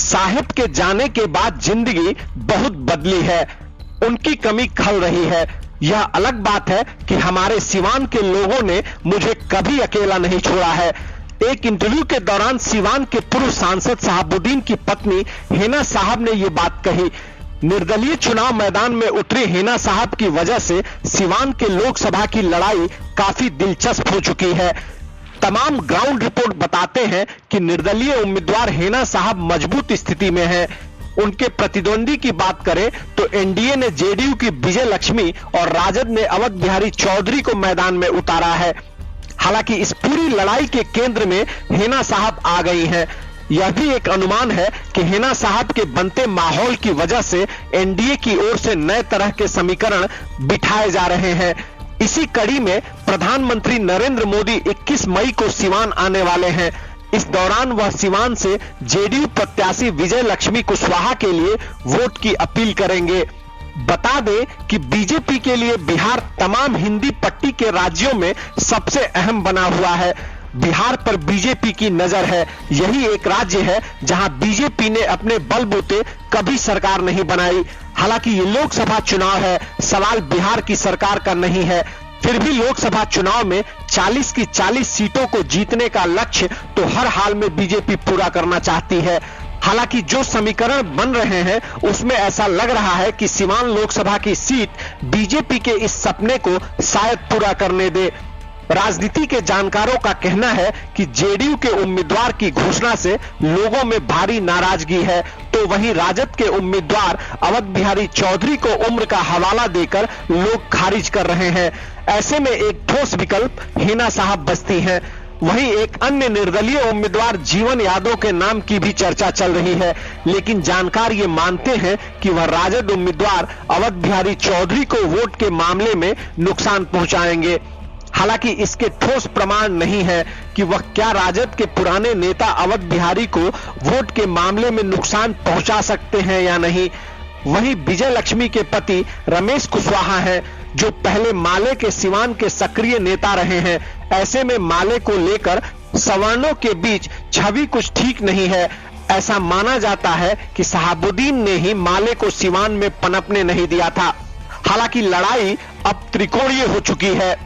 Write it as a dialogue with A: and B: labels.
A: साहिब के जाने के बाद जिंदगी बहुत बदली है, उनकी कमी खल रही है। यह अलग बात है कि हमारे सिवान के लोगों ने मुझे कभी अकेला नहीं छोड़ा है। एक इंटरव्यू के दौरान सिवान के पूर्व सांसद शहाबुद्दीन की पत्नी हिना साहब ने यह बात कही। निर्दलीय चुनाव मैदान में उतरी हिना साहब की वजह से सिवान के लोकसभा की लड़ाई काफी दिलचस्प हो चुकी है। तमाम ग्राउंड रिपोर्ट बताते हैं कि निर्दलीय उम्मीदवार हिना साहब मजबूत स्थिति में हैं। उनके प्रतिद्वंदी की बात करें तो एनडीए ने जेडीयू की विजय लक्ष्मी और राजद ने अवध बिहारी चौधरी को मैदान में उतारा है। हालांकि इस पूरी लड़ाई के केंद्र में हिना साहब आ गई हैं। यह भी एक अनुमान है कि हिना साहब के बनते माहौल की वजह से एनडीए की ओर से नए तरह के समीकरण बिठाए जा रहे हैं। इसी कड़ी में प्रधानमंत्री नरेंद्र मोदी 21 मई को सिवान आने वाले हैं। इस दौरान वह सिवान से जेडीयू प्रत्याशी विजय लक्ष्मी कुशवाहा के लिए वोट की अपील करेंगे। बता दें कि बीजेपी के लिए बिहार तमाम हिंदी पट्टी के राज्यों में सबसे अहम बना हुआ है। बिहार पर बीजेपी की नजर है। यही एक राज्य है जहां बीजेपी ने अपने बलबूते कभी सरकार नहीं बनाई। हालांकि ये लोकसभा चुनाव है, सवाल बिहार की सरकार का नहीं है। फिर भी लोकसभा चुनाव में 40 की 40 सीटों को जीतने का लक्ष्य तो हर हाल में बीजेपी पूरा करना चाहती है। हालांकि जो समीकरण बन रहे हैं उसमें ऐसा लग रहा है कि सिवान लोकसभा की सीट बीजेपी के इस सपने को शायद पूरा करने दे। राजनीति के जानकारों का कहना है कि जेडीयू के उम्मीदवार की घोषणा से लोगों में भारी नाराजगी है, तो वहीं राजद के उम्मीदवार अवध बिहारी चौधरी को उम्र का हवाला देकर लोग खारिज कर रहे हैं। ऐसे में एक ठोस विकल्प हिना साहब बचती हैं। वहीं एक अन्य निर्दलीय उम्मीदवार जीवन यादव के नाम की भी चर्चा चल रही है, लेकिन जानकार ये मानते हैं कि वह राजद उम्मीदवार अवध बिहारी चौधरी को वोट के मामले में नुकसान पहुंचाएंगे। हालांकि इसके ठोस प्रमाण नहीं है कि वह क्या राजद के पुराने नेता अवध बिहारी को वोट के मामले में नुकसान पहुंचा सकते हैं या नहीं। वहीं विजय लक्ष्मी के पति रमेश कुशवाहा हैं, जो पहले माले के सिवान के सक्रिय नेता रहे हैं। ऐसे में माले को लेकर सवर्णों के बीच छवि कुछ ठीक नहीं है। ऐसा माना जाता है कि शहाबुद्दीन ने ही माले को सिवान में पनपने नहीं दिया था। हालांकि लड़ाई अब त्रिकोणीय हो चुकी है।